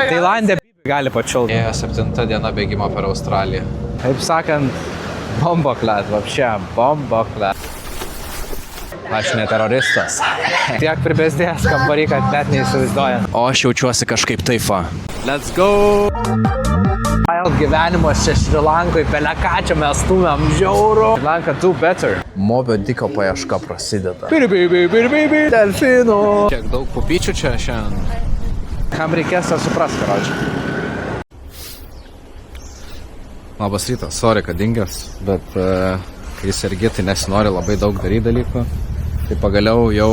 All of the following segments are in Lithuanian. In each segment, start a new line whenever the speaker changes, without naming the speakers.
Tailandė gali pačilti.
7 diena bėgimo per Australiją.
Taip sakant, bomboklet, vapšė, bomboklet. Aš ne teroristas. Tiek pribėsdėjęs kambarį, kad net neįsivaizduoja.
O aš jaučiuosi kažkaip taip va.
Let's go! Gyvenimas čia Šri Lankoje, pelekačio mes stumėm, žiauru. Šri Lanka do better.
Mobio Diko paieška prasideda.
Bibi, delfinų.
Kiek daug pupyčių čia šiandien.
Kam reikės, tą supras, karočią.
Labas rytas, sorry, kad dingęs, bet kai sergi, tai nesinori labai daug daryti dalykų. Tai pagaliau jau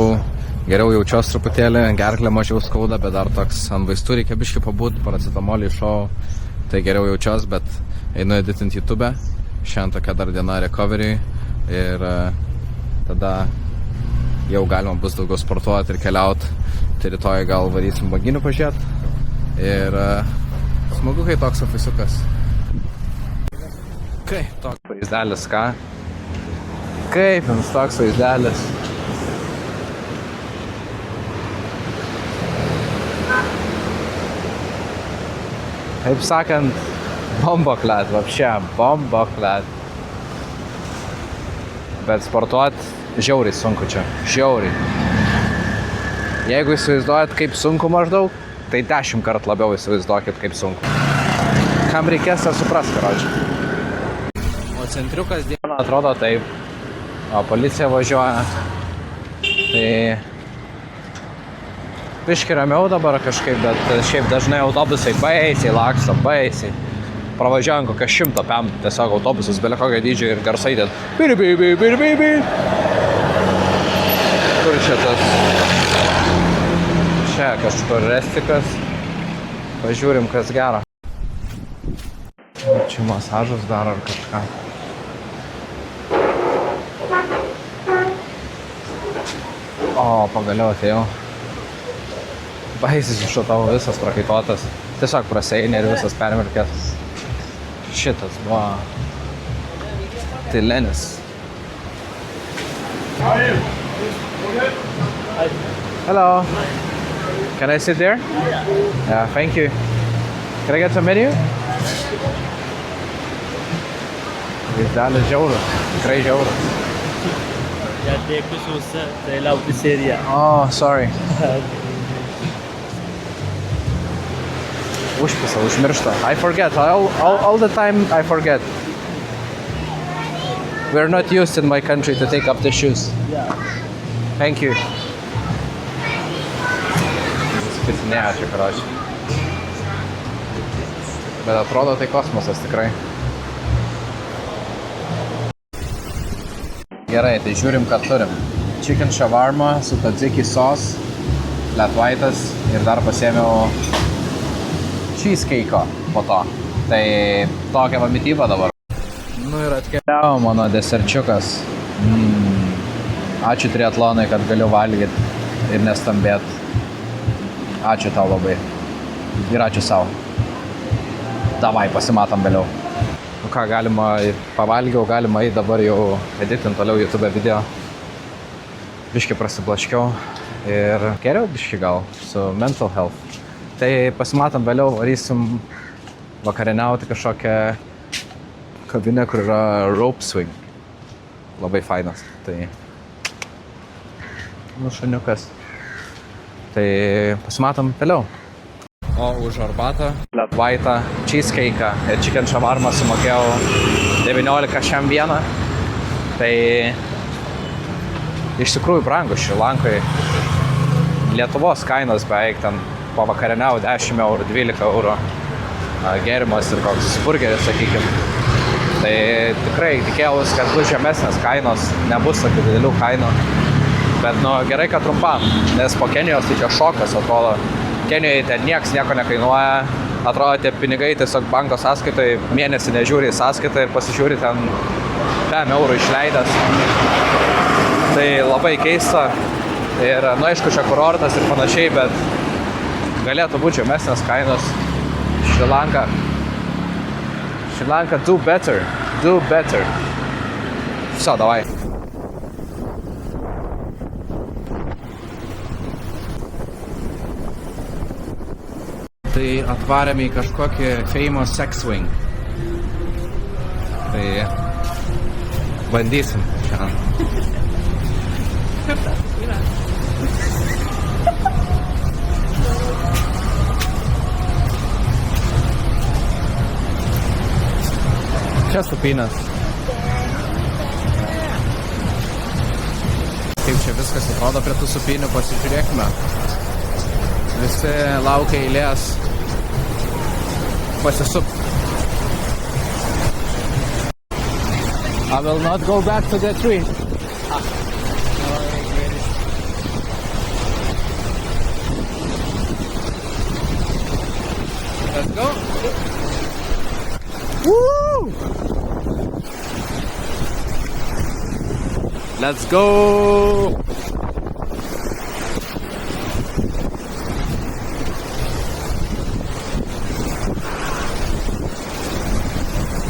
geriau jaučiuos truputėlį, gerklę mažiau skauda, bet dar toks ant vaistų reikia biškį pabūt, paracetamolį iššau, tai geriau jaučiuos, bet einu editinti YouTube. Šiandien tokia dar diena recovery ir tada jau galima bus daugiau sportuoti ir keliauti. Tai rytoj gal varysim banginių pažiūrėti ir smagu, kai toks ofisukas.
Kaip toks vaizdelis, ką? Kaip jums toks vaizdelis? Taip sakant, bomboklet, vapšė, bomboklet. Bet sportuot žiauriai sunku čia, žiauriai. Jeigu įsivaizduojat, kaip sunku maždaug, tai 10 kart labiau įsivaizduokit, kaip sunku. Kam reikės, tą supras, karočią. O centriukas dieną atrodo taip, o policija važiuoja. Tai biški ramiau dabar kažkaip, bet šiaip dažnai autobusai baisiai laksto, baisiai. Pravažiuojant kokią 100 pėm, tiesiog autobusus belia kokio dydžio ir garsai dėl bibi. Kur čia tas? Čia kažkur restikas. Pažiūrim, kas gero. Čia masažas daro ar kažką. O, pagaliau atėjau. Baisiai iššutau, visas prakaituotas. Tiesiog praseinė ir visas permirkęs. Šitas buvo Tilenis. Hello. Can I sit there? Yeah, thank you. Can I get some menu? Vaizdelis žiaurus, tikrai žiaurus.
They love this area.
Oh, sorry. Užpisa, užmiršta. I forget. All the time I forget. We're not used in my country to take up the shoes.
Yeah.
Thank you. Spicinėja čia, karočią. Bet atrodo tai kosmosas tikrai. Gerai, tai žiūrim, ką turim. Chicken shawarma su tzatziki sauce, flat white'as ir dar pasėmiau cheesecake'o po to. Tai tokia va mityba dabar. Nu ir atkeliavo mano deserčiukas. Ačiū triatlonai, kad galiu valgyti ir nestambėti. Ačiū tau labai. Ir ačiū savo. Davai, pasimatom vėliau. Nu ką, galima, pavalgiau, galima į dabar jau editinti toliau YouTube video. Biškį prasiblaškiau ir geriau biškį gal su mental health. Tai pasimatom vėliau, varysim vakarieniauti kažkokią kavinę, kur yra rope swing. Labai fainas. Tai šuniukas. Tai pasimatom vėliau. O už arbatą, flat white'ą, cheesecake'ą ir chicken shawarma sumokėjau 19 šiandieną. Tai iš tikrųjų brangu Šri Lankoje. Lietuvos kainos beveik ten pavakarieniau 10 eurų, 12 eurų. Gėrimas ir koks burgeris, sakykim. Tai tikrai tikėjausi, kad bus žemesnės kainos, nebus tokių didelių kainų. Bet nu gerai, kad trumpam, nes po Kenijos tai čia šokas atrodo. Kenijoje ten nieko nekainuoja, atrodo tie pinigai tiesiog banko sąskaitai, mėnesį nežiūri į sąskaitą ir pasižiūri ten 5 eurų išleidęs. Tai labai keista ir nu aišku čia kurortas ir panašiai, bet galėtų būti žemesnės kainos. Šri Lanka do better. Viso, davai. Tai
Tai atvarėme į kažkokį famous sex swing. Tai bandysim šiandien. Čia supynės. Kaip čia viskas atrodo prie tų supynių, pasižiūrėkime. Visi laukia eilės pasisup. I will not go back to the tree. Let's go. Woo! Let's go!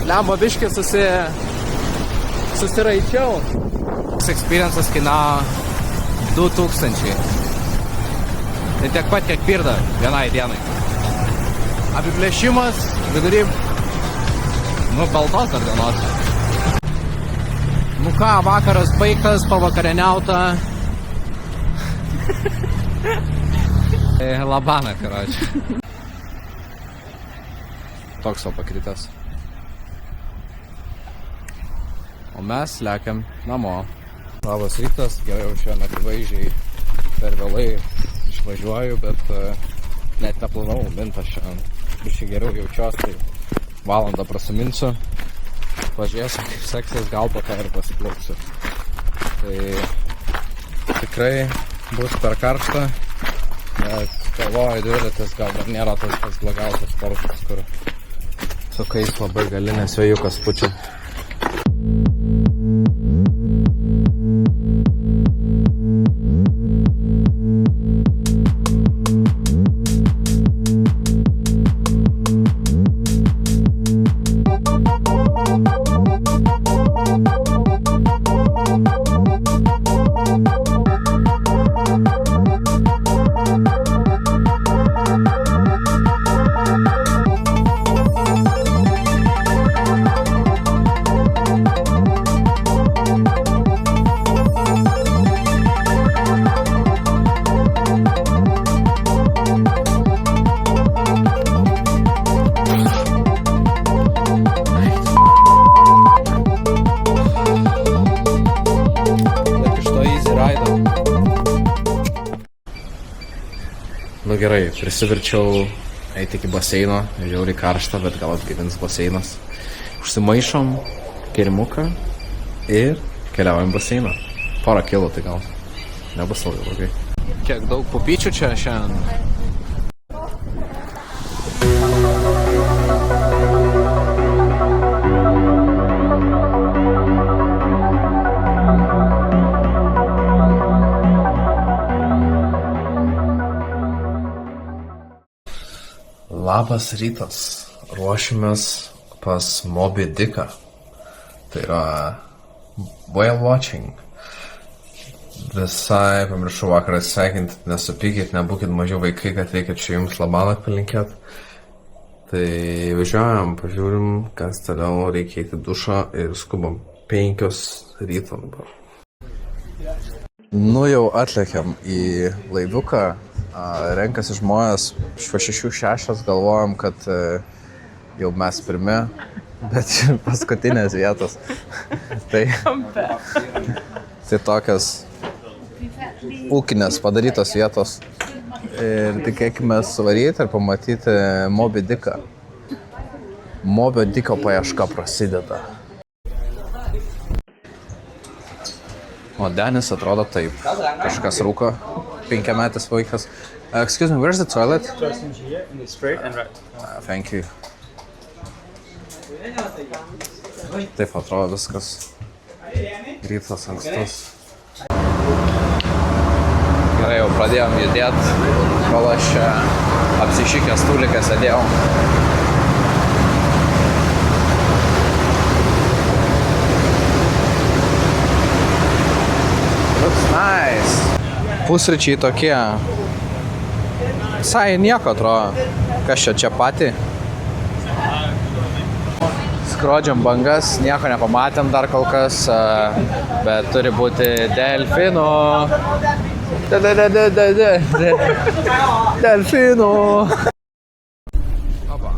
Lemba biškį susiraičiau. Experience'as kainavo 2000. Tai tiek pat, kiek pirda vienai dienai. Apiplėšimas vidury, baltos dar dienos. Ką, vakaras baigtas, pavakarieniauta. Labana, karoči. Toks o pakritęs. O mes lekiam namo. Labas rytas, gerai jau šiandien akivaizdžiai per vėlai išvažiuoju, bet net neplanau mintas šiandien. Biškai geriau jaučiuos, tai valandą prasiminsiu. Pažiūrėsiu, kaip seksis, gal po to ir pasiplauksiu. Tai tikrai bus per karštą, bet galvoju, dviratis gal dar nėra tas blogiausias sportas, kur su kais labai gali, nes vėjukas pučia. Nu gerai, prisiverčiau eiti iki baseino, žiauriai karšta, bet gal atgaivins baseinas. Užsimaišom gėrimuką ir keliaujam baseiną. Porą kilų tai gal nebus labai blogai. Kiek daug pupyčių čia šiandien. Labas rytas, ruošimės pas Moby Dicką, tai yra whale watching. Visai pamiršau vakarą sveikinti, nesupykit, nebūkit mažiau vaikai, kad reikia čia jums labanak palinkėt. Tai važiuojam, pažiūrim, kas toliau, reikia eiti dušą ir skubam 5 ryto dabar. Nu jau atlėkėm į laivuką. Renkasi žmonės 6-6, galvojam, kad jau mes pirmi, bet paskutinės vietos. Tai tokios ūkinės padarytos vietos. Ir tikėkime suvaryti ir pamatyti Moby Dicką. Moby Dicko paieška prasideda. O Denis atrodo taip. Kažkas rūko. 5-metis vaikas. Excuse me, where's the toilet?
Toilet in here, in the straight and right.
Thank you. Taip atrodo viskas. Rytas ankstus. Gerai, jau pradėjom judėti, kol aš čia apsišykęs stūlikę sėdėjau. Looks nice. Pusryčiai tokie. Visai nieko atrodo. Kas čia patį? Skrodžiam bangas, nieko nepamatėm dar kol kas, bet turi būti delfinų. Delfinų. Opa.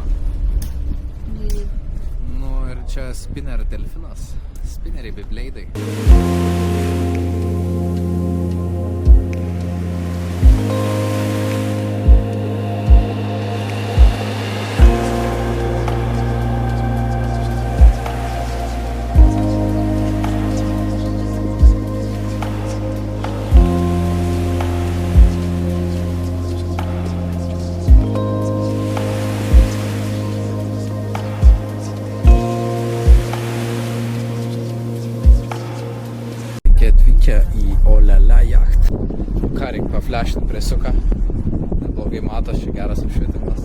Nu ir čia spinner delfinas. Spinneriai bei bleidai. Atvykę į Olele jachtą. Ką reikia paflešinti prie suką? Neblogai matos, čia geras apšvietimas.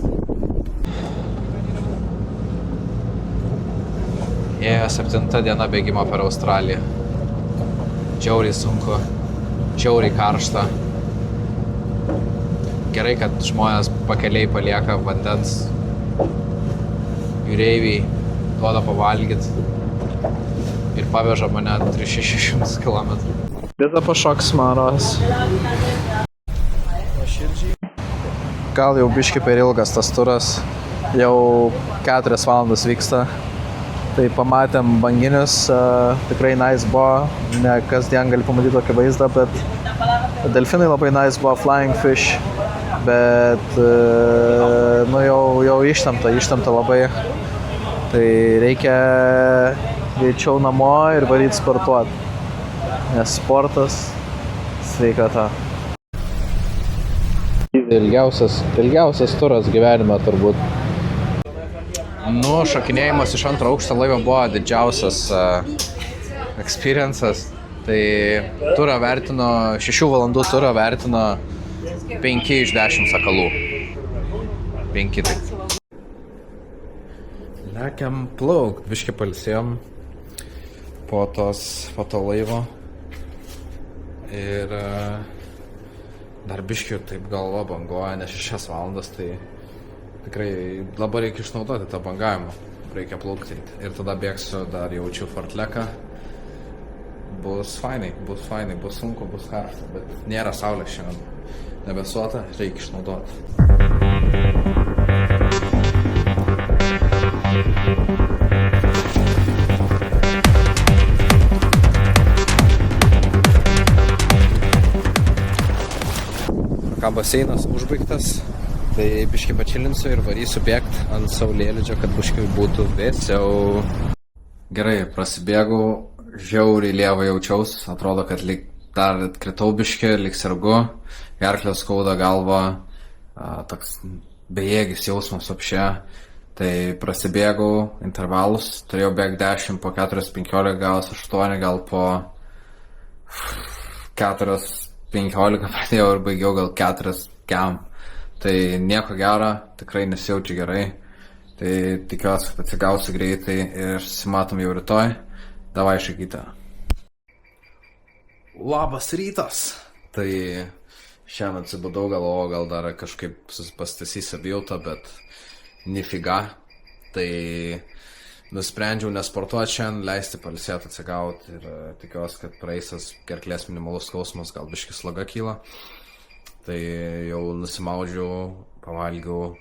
Ėjo 7 diena bėgimo per Australiją. Žiauriai sunku, žiauriai karšta. Gerai, kad žmonės pakeliai palieka vandens. Jūreiviai duoda pavalgyti. Ir paveža mane 300-600 km. Bėda pašoks maros. Gal jau biški per ilgas tas turas. Jau 4 valandas vyksta. Tai pamatėm banginius. Tikrai nice buvo. Ne kasdien gali pamatyti tokį vaizdą, bet delfinai labai nice buvo, flying fish. Bet nu jau ištempta labai. Tai reikia greičiau namo ir varyti sportuoti, nes sportas sveikata. Ilgiausias turas gyvenime turbūt. Nu, šokinėjimas iš 2 aukšto laivo buvo didžiausias experiences. Tai turą vertino, 6 valandų turą vertino 5 iš 10 sakalų. 5 tai. Lekiam plaukt, biškį pailsėjom po to laivo ir dar biškių taip galva banguoja, ne 6 valandas, tai tikrai labai reikia išnaudoti tą bangavimą, reikia plaukti ir tada bėgsiu, dar jaučiu fartleką, bus fainai, bus sunku, bus karšta, bet nėra saulės šiandien, debesuota, reikia išnaudoti. Ką baseinas užbaigtas, tai biškį pačilinsiu ir varysiu bėgti ant saulėlydžio, kad biškį būtų vėsiau. Gerai, prasibėgau, žiauriai lieva jaučiaus, atrodo, kad lyg dar atkritau biškį, lyg sergu, gerklę skauda galva, toks bejėgis jausmas apšė. Tai prasibėgau intervalus, turėjau bėgti 10, po 4:15, gal 8, gal po 4:15 pradėjau ir baigiau gal 4:00. Tai nieko gero, tikrai nesijaučiu gerai. Tai tikiuosi, kad atsigausiu greitai ir susimatom jau rytoj. Davai, Šakyte. Labas rytas! Tai šiandien atsibudau, galvojau, gal dar kažkaip pastatysiu savijautą, bet nifiga. Tai nusprendžiau nesportuoti šiandien, leisti pailsėti, atsigauti ir tikiuosi, kad praeisas gerklės minimalus skausmas, gal biškis sloga kyla. Tai jau nusimaudžiau, pavalgiau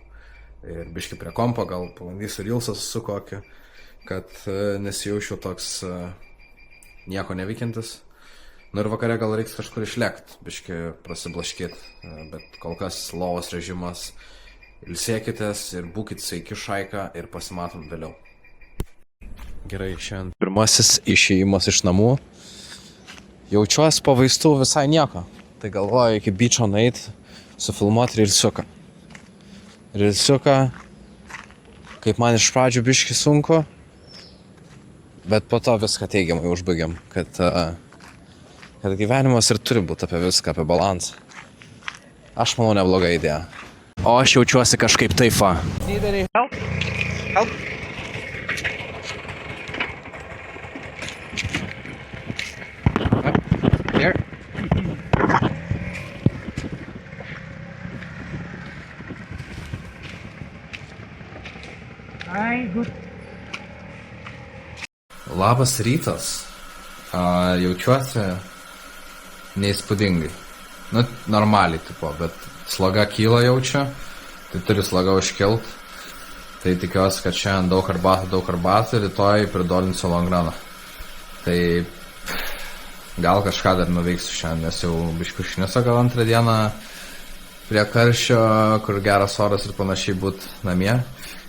ir biškį prie kompo, gal pabandysiu rilsą su kokiu, kad nesijaučiau toks nieko neveikiantis. Nu ir vakare gal reiks kažkur išlėkt, biškį prasiblaškit, bet kol kas lovos režimas. Ilsėkitės ir būkit sveiki šaika ir pasimatom vėliau. Gerai, šiandien pirmasis išėjimas iš namų. Jaučiuosi po vaistų visai nieko. Tai galvoju iki beacho nueit, sufilmuoti rilsiuką. Rilsiuką, kaip man iš pradžių biškį sunku, bet po to viską teigiamai užbaigiam, kad gyvenimas ir turi būti apie viską, apie balansą. Aš manau, nebloga idėja. O aš jaučiuosi kažkaip taip va. Help! Help! Here.
Labas rytas. Jaučiuosi neįspūdingai. Nu, normaliai, tipo, bet sloga kyla jaučiu. Tai turi slogą užkilt. Tai tikiuosi, kad šiandien daug arbatų, rytoj pridolinsiu longraną. Tai gal kažką dar nuveiksiu šiandien, nes jau biškiu šniuso gal antrą dieną prie karščio, kur geras oras ir panašiai būt namie.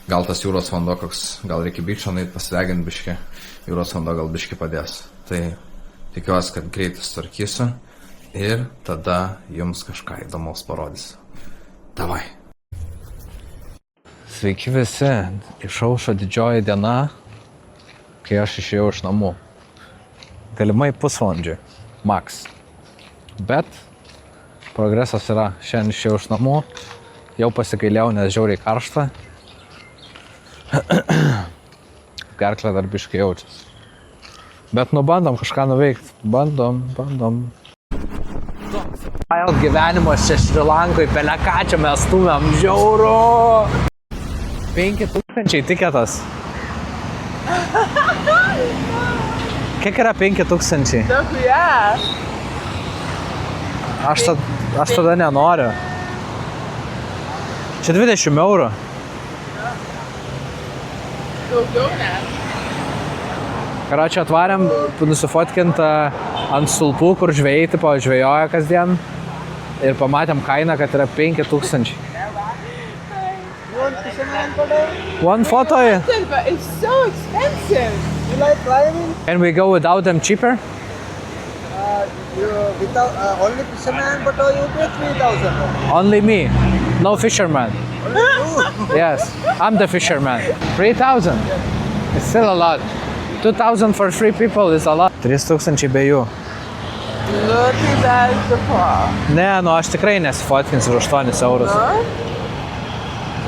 Gal tas jūros vanduo koks, gal reikia bičio nueit pasideginti biškį, jūros vanduo gal biškį padės. Tai tikiuosi, kad greitai sutvarkysiu ir tada jums kažką įdomaus parodysiu. Davai. Sveiki visi, išaušo didžioji diena, kai aš išėjau iš namų. Galimai pusvalandžiui, max. Bet progresas yra, šiandien išėjau iš namų, jau pasigailėjau, nes žiauriai karšta. Gerklė dar biškai jaučiasi. Bet bandom kažką nuveikti. Bandom. Gyvenimas čia Šri Lankoj, pelekačią mes stumėm, žiauru. 5000 tiketas. Kiek yra 5000? Aš tada nenoriu. Čia 20 eurų.
Daugiau ne.
Karočią atvarėm nusifotkint ant stulpų, kur žvejai tipo žvejoja kasdien. Ir pamatėm kainą, kad yra 5000. One photo?
But it's so expensive.
You like climbing?
Can we go without them cheaper?
Without only fisherman photo you pay 3,000.
Only me. No fisherman. Yes, I'm the fisherman. 3,000. It's still a lot. 2,000 for 3 people is a lot. 3,000 be jų.
Look at that the
Ne, nu aš tikrai nesifotkinsiu už 8 eurus.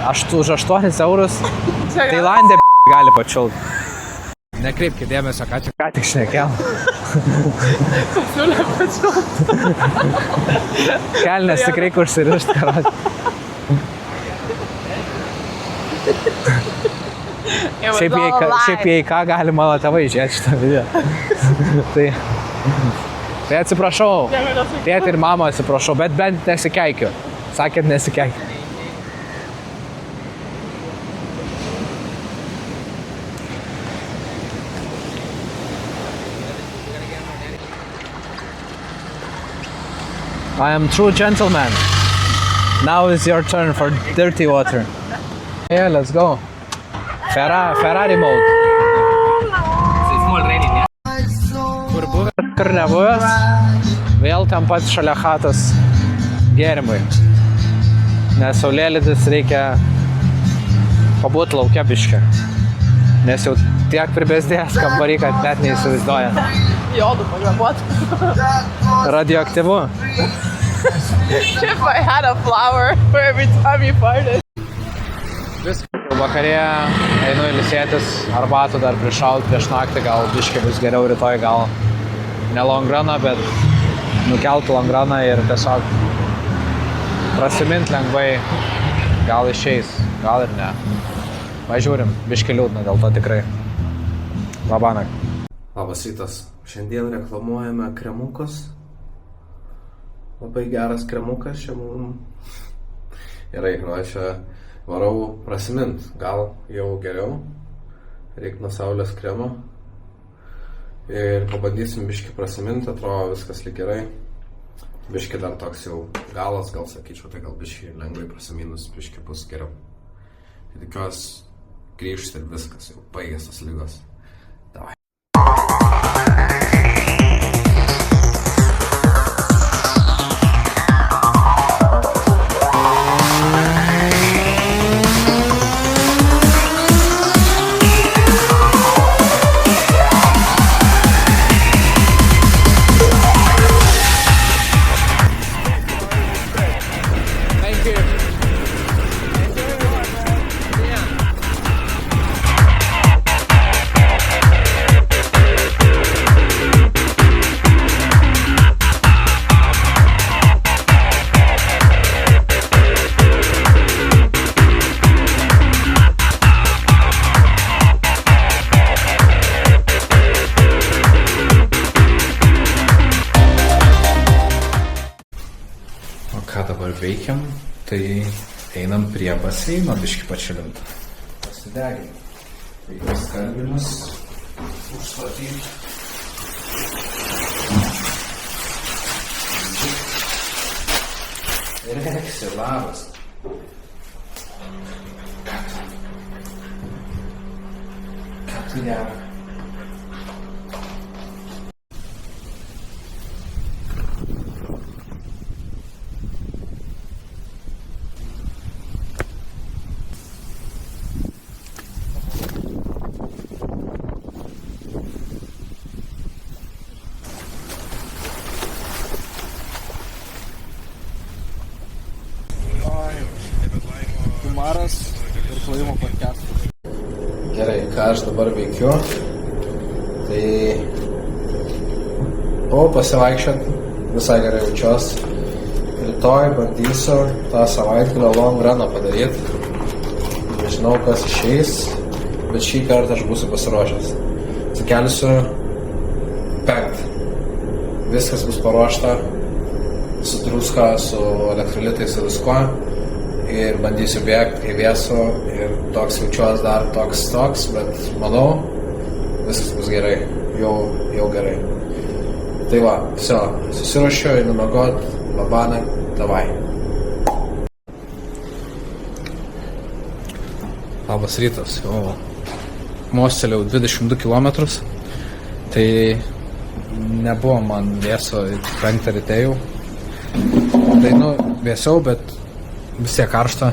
Aš už 8 eurus Tailandė gali pačiult. Nekreipkite dėmesio, ką tik šnekėjom.
Pasiūlė pačiult.
Kelnes tikrai kur sirišt, karat. Šiaip jei ką gali mano tėvai žiūrėti šitą video. Tai atsiprašau. Tėti ir mama atsiprašau, bet bent nesikeikiu. Sakėt nesikeikiu. I am true gentleman. Now is your turn for dirty water. Yeah, let's go. Ferrari mode. Kur buvęs, kur nebuvęs, vėl ten pat šalia chatos gėrimai. Nes saulėlydis reikia pabūt lauke biškį. Nes jau tiek pribėsdėjęs kambarį, kad net neįsivaizduoja.
Jodu pagrabuot.
Radioaktyvu.
If I had a flower for every time you farted.
Vakarė einu ilsėtis, arbatų dar prišalt prieš naktį, gal biškį bus geriau rytoj, gal ne longraną, bet nukelt longraną ir tiesiog prasimint lengvai, gal išeis, gal ir ne. Važiūrim, biškį liūdna dėl to tikrai. Labanak. Labas rytas. Šiandien reklamuojame kremukus. Labai geras kremukas čia mums. Gerai, nu aš varau prasimint, gal jau geriau. Reik nuo saulės kremo. Ir pabandysim biškį prasimint, atrodo viskas lyg gerai. Biškį dar toks jau galas, gal sakyčiau, tai gal biškį lengvai prasiminus, biškį bus geriau. Tai tikiuosi grįžti ir viskas, jau baigės tos ligos. Davai.
veikiam, tai einam prie baseino biškį pačilint. Pasideginti. Tai tas kalbinis užstatyti. Reksi, labas. Ką tu dera?
Kumaras ir klojimo podcastas.
Gerai, ką aš dabar veikiu, tai pasivaikščiot, visai gerai jaučiuos. Rytoj bandysiu tą savaitgalio long runą padaryti. Nežinau, kas išeis, bet šį kartą aš būsiu pasiruošęs. Atsikelsiu 5. Viskas bus paruošta su druska, su elektrolitais ir viskuo. Ir bandysiu bėgti į vėsų ir toks jaučiuos dar toks, bet manau, viskas bus gerai, jau gerai. Tai va, viso, susiruošiu, einu miegot, labanai, davai. Labas rytas, jau mostelėjau 22 km, tai nebuvo man vėso 5 ryte jau. Tai vėsiau, bet vis tiek karšta,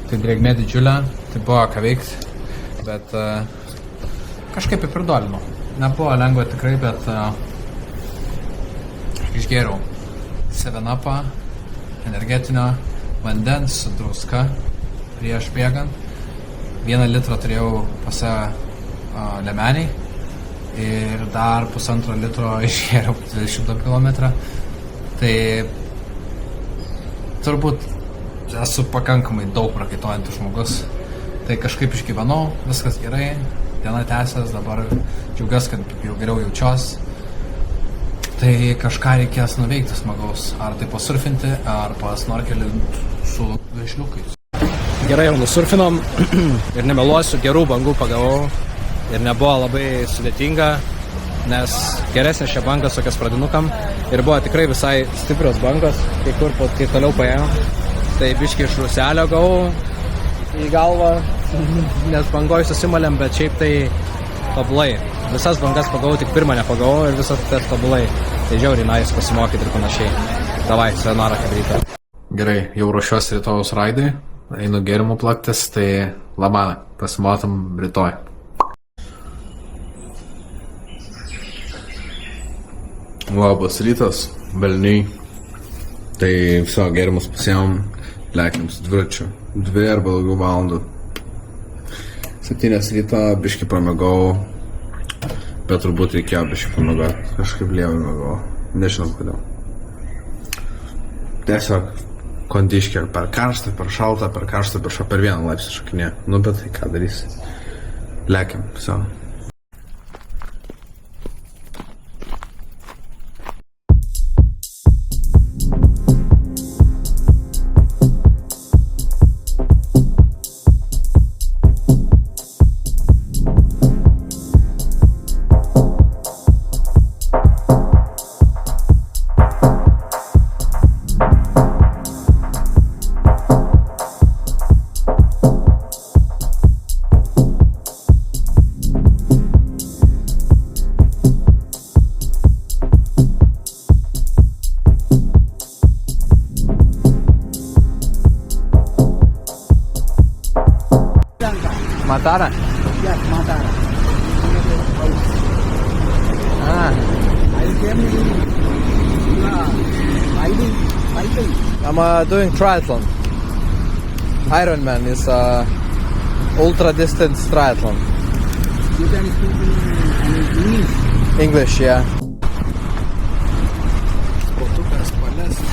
tai drėgmė didžiulė, tai buvo ką veikti, bet kažkaip įpirdolinau. Nebuvo lengva tikrai, bet išgėriau 7-upą, energetinio vandens su druska prieš bėgant. 1 litrą turėjau pase liemeniai ir dar 1,5 litro išgėriau 20 km. Tai turbūt esu pakankamai daug prakaituojantis žmogus. Tai kažkaip išgyvenau, viskas gerai, diena tęsės, dabar džiaugiuosi, kad jau geriau jaučiuos. Tai kažką reikės nuveikti smagaus, ar tai pasurfinti, ar pasnorkelint su vešliukais.
Gerai, jau nusurfinom ir nemeluosiu, gerų bangų pagavau ir nebuvo labai sudėtinga, nes geresnė šia bangas tokias pradinukam ir buvo tikrai visai stiprios bangos, kai toliau paėjom. Tai biškį iš ruselio gavau į galvą, nes bangoj susimalėm, bet šiaip tai tobulai. Visas bangas pagavau, tik pirmą nepagavau ir visas tas tobulai. Tai žiauriai nice pasimokyti ir panašiai. Davai, sayonara, kad rytą.
Gerai, jau ruošiuosi rytojaus raidai, einu gėrimų plaktis, tai labanai, pasimatom rytoj. Labas rytas, velniai. Tai viso gėrimus pasiėmom, lekiam su dviračiu 2 arba daugiau valandų. 7 ryto biškį pamėgau, bet turbūt reikėjo biškį pamėgoti. Kažkaip lievai mėgau, nežinau kodėl. Tiesiog kondiškė per karštą, per šaltą, per karštą, per 1 laipsnį šokinė. Bet tai ką darysi. Lekiam, viso.
Matara?
Yes, Matara. I came riding cycle.
I'm doing triathlon. Ironman is ultra distance triathlon.
You can speak in English.
English, yeah.
Sportukas palest.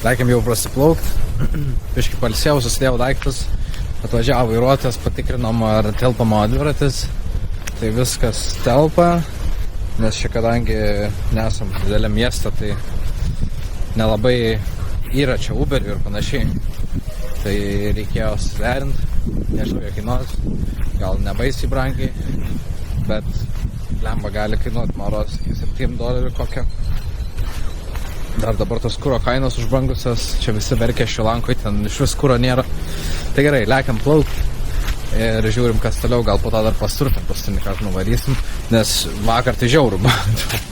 Lekiam jau prasiplaukt. Biškai palsėjau, susidėjau daiktus. Atvažiavo vairuotojas, patikrinom, ar telpama dviratis. Tai viskas telpa. Nes čia kadangi nesam didelė miestą, tai nelabai yra čia Uberių ir panašiai. Tai reikėjo susiderinti. Nežinau, kiek kainuos. Gal nebaisiai brangiai. Bet lemba gali kainuoti, man rodos, iki $7 kokią. Dar dabar tos kuro kainos užbrangusios, čia visi verkia Šrilankoj, ten iš vis kuro nėra. Tai gerai, lekiam plaukt ir žiūrim, kas toliau, gal po to dar pasurfim, paskutinį kartą nuvarysim, nes vakar tai žiauru buvo.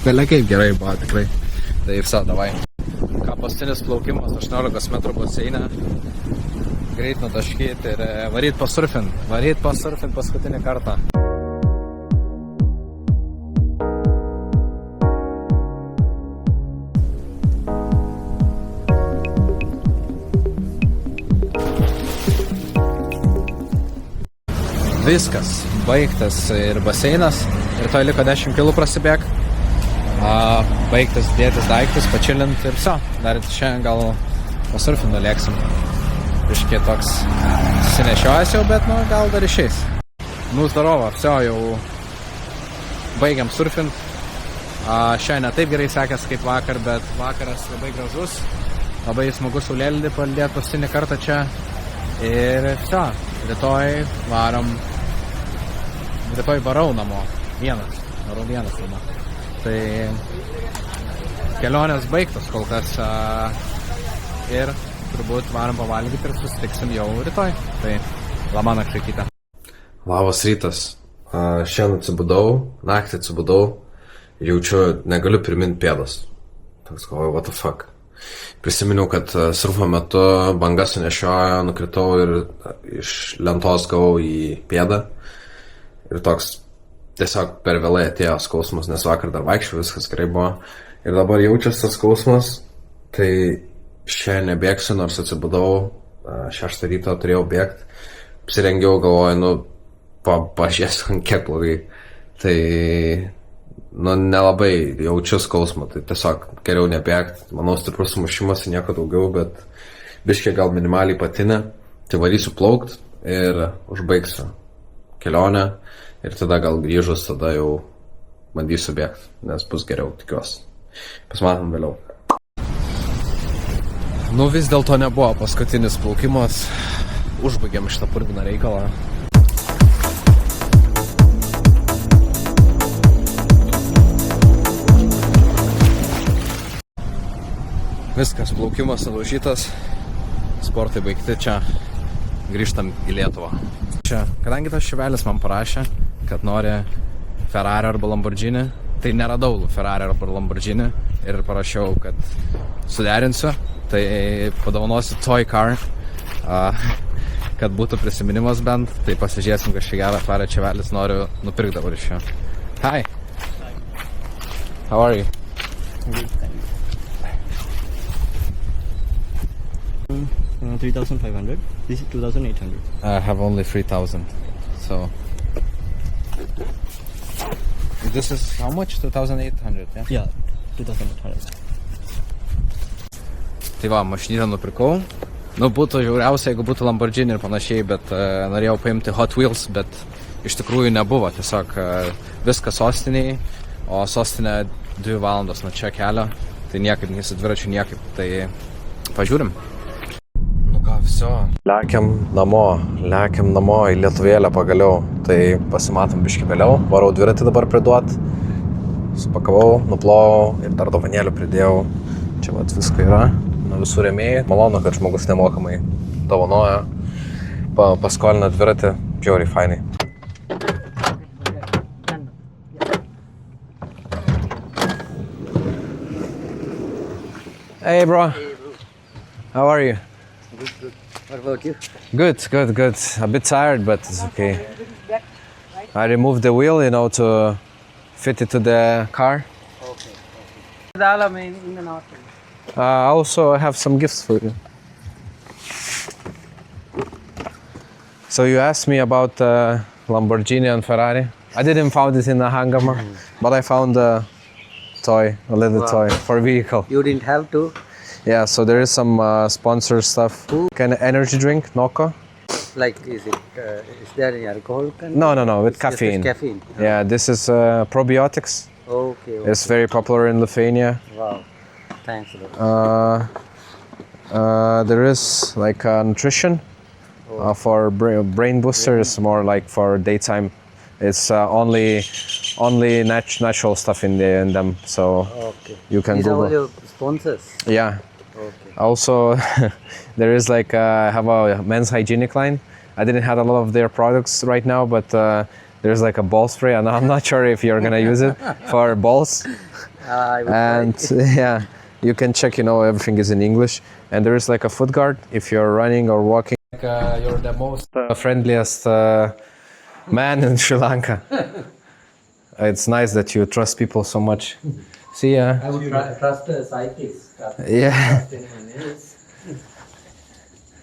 Belia kaip gerai buvo, tikrai. Tai visa, davai. Ką paskutinis plaukimas, 18 metrų baseine. Greit nutaškyti ir varyt pasurfint paskutinį kartą. Viskas, baigtas ir baseinas, ir to liko 10 km prasibėg. Baigtas dėtis daiktus, pačilint ir viso. Dar šiandien gal pasurfint nulėksim. Biškiai toks susinešiojęs jau, bet gal dar išeis. Zdarova, viso, jau baigiam surfint. Šiandien taip gerai sekės kaip vakar, bet vakaras labai gražus. Labai smagus saulėlydį palydėt paskutinį kartą čia. Ir viso, rytoj varau namo. Varau vienas namo. Tai kelionės baigtos kol kas. Ir turbūt varom pavalgyti ir susitiksim jau rytoj. Tai lamanakt kitą. Labas rytas. Šiandien atsibudau, naktį atsibudau. Jaučiu, negaliu priminti pėdas. Toks galvoju, what the fuck. Prisiminiau, kad surfo metu banga sunešiojo, nukritau ir iš lentos gavau į pėdą. Ir toks tiesiog per vėlai atėjo skausmas, nes vakar dar vaikščiau, viskas gerai buvo. Ir dabar jaučiasi tas skausmas, tai šiandien nebėgsiu, nors atsibudau, 6 ryto turėjau bėgti. Apsirengiau, galvoju, pažiūrėsiu, kiek blogai. Tai nelabai jaučiu skausmą, tai tiesiog geriau nebėgti. Manau, stiprus sumušimas, nieko daugiau, bet biškiai gal minimaliai patinė. Tai varysiu plaukt ir užbaigsiu kelionę ir tada gal grįžus, tada jau bandysiu bėgti, nes bus geriau, tikiuosi. Pasimatom vėliau. Vis dėlto nebuvo paskutinis plaukimas. Užbaigėm šitą purviną reikalą. Viskas, plaukimas nulaužytas, sportai baigti, čia grįžtam į Lietuvą. Čia, kadangi tas šiuvelis man parašė, kad nori Ferrari arba Lamborghini, tai neradau Ferrari arba Lamborghini ir parašiau, kad suderinsiu, tai padovanosiu Toy Car, kad būtų prisiminimas bent, tai pasižiūrėsim, kad šį gerą Ferrari šiuvelis noriu nupirkti dabar iš jo. Hi! How are you?
Good, thank you. 3,500. This is 2,800.
I have only 3,000. So this is how much? 2,800, yeah?
Yeah, 2,800.
Tai va, mašinytę nupirkau. Būtų žiauriausia, jeigu būtų Lamborghini ir panašiai, bet norėjau paimti Hot Wheels, bet iš tikrųjų nebuvo. Tiesiog viskas sostiniai, o sostinė 2 valandos nuo čia kelio. Tai niekaip, nei su dviračiu niekaip. Tai pažiūrim. Viso. Lekiam namo į Lietuvėlę pagaliau, tai pasimatom biškį vėliau. Varau dviratį dabar priduot, supakavau, nuplovau ir dar dovanėlių pridėjau. Čia vat visko yra, nuo visų rėmėjų. Malonu, kad žmogus nemokamai dovanoja, paskolina dviratį, žiauriai fainai. Hey bro, how are you?
Good. What about you?
Good. A bit tired, but it's okay. I removed the wheel, to fit it to the car.
Okay.
Also, I have some gifts for you. So you asked me about Lamborghini and Ferrari. I didn't find it in the hangar, but I found a little toy for vehicle.
You didn't have to?
Yeah, so there is some sponsor stuff. Can energy drink, Nocco?
Like, is there any alcohol?
No, with
It's just
caffeine.
caffeine.
Yeah, this is probiotics.
Okay.
It's very popular in Lithuania.
Wow. Thanks a lot.
There is like nutrition for brain booster. It's more like for daytime. It's only natural stuff in them. So
Okay.
you can
These are all
Google.
your sponsors.
Yeah.
Okay.
Also, there is like I have a men's hygienic line. I didn't have a lot of their products right now, but there's like a ball spray, and I'm not sure if you're gonna use it for balls.
I would
And yeah, you can check. Everything is in English, and there is like a foot guard if you're running or walking. You're the most friendliest man in Sri Lanka. It's nice that you trust people so much. See ya.
I would trust a cyclist.
Yeah.
Trust anyone else.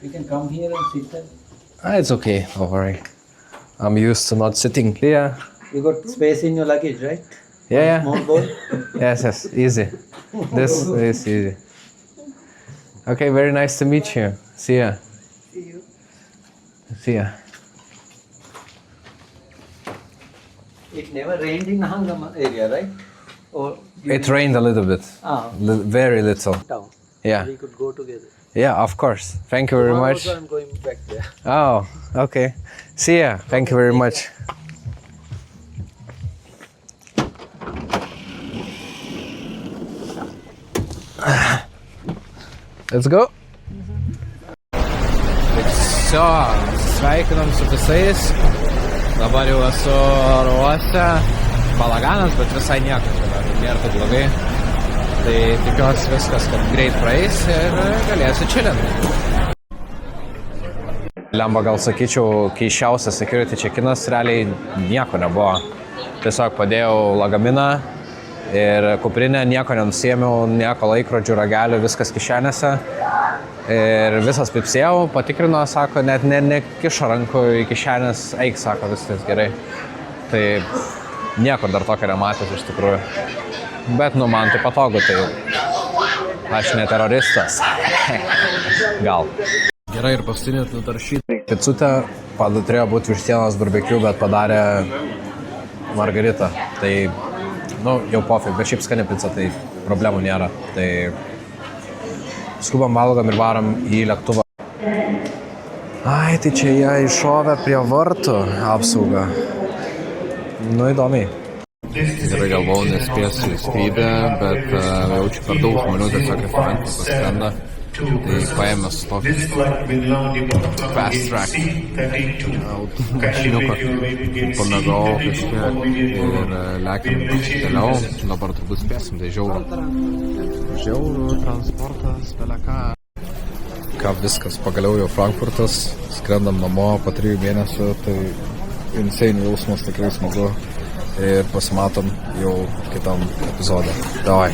You can come here and sit there.
It's okay. Don't worry. I'm used to not sitting. Yeah.
You got space in your luggage, right?
Yeah.
Small bowl.
Yes. Easy. This is easy. Okay. Very nice to meet you. See ya. See ya.
It never rained in Hangama area, right? Or
It rained a little bit. Very little.
Town.
Yeah.
We could go together.
Yeah, of course. Thank you very much.
Also, I'm going back there.
Oh, okay. See ya. Thank you very much. Let's go. Все, sveikinam su visais. Dabar jau esu oro uoste. Balaganas, bet visai nieko. Nėra taip blogai. Tai tikiuosi viskas, kad greit praeis ir galėsiu chillinti. Lemba, gal sakyčiau, keiščiausias security check-inas, realiai nieko nebuvo. Tiesiog padėjau lagaminą ir kuprinę, nieko nenusiėmiau, nieko laikrodžių, ragelių, viskas kišenėse. Ir visas pipsėjau, patikrino, sako, net nekišo rankų į kišenės, eik, sako, viskas gerai. Tai niekur dar tokio nematęs iš tikrųjų. Bet, man tai patogu, tai aš ne teroristas. Gal. Gerai, ir paskutinį nutaršyti. Picutė turėjo būti vištienos barbecue, bet padarė margaritą. Tai, jau pofik, bet šiaip skani pica, tai problemų nėra. Tai skubam, valgom ir varom į lėktuvą. Ai, tai čia jie iššovė prie vartų apsaugą. Įdomiai. Gerai, galvau, nespėsiu į skrydį, bet jaučiu per daug žmonių, tiesiog į Frankfurtą skrenda. Tai paėmęs tokį fast track mašiniuką, pamėgau kažkiek ir lekiam toliau. Dabar turbūt spėsim, tai žiaurų transportas, peleka. Ką viskas, pagaliau jau Frankfurtas, skrendam namo po 3 mėnesių, tai insane jausmas, tikrai smagu. Ir pasimatom jau kitam epizode. Davai.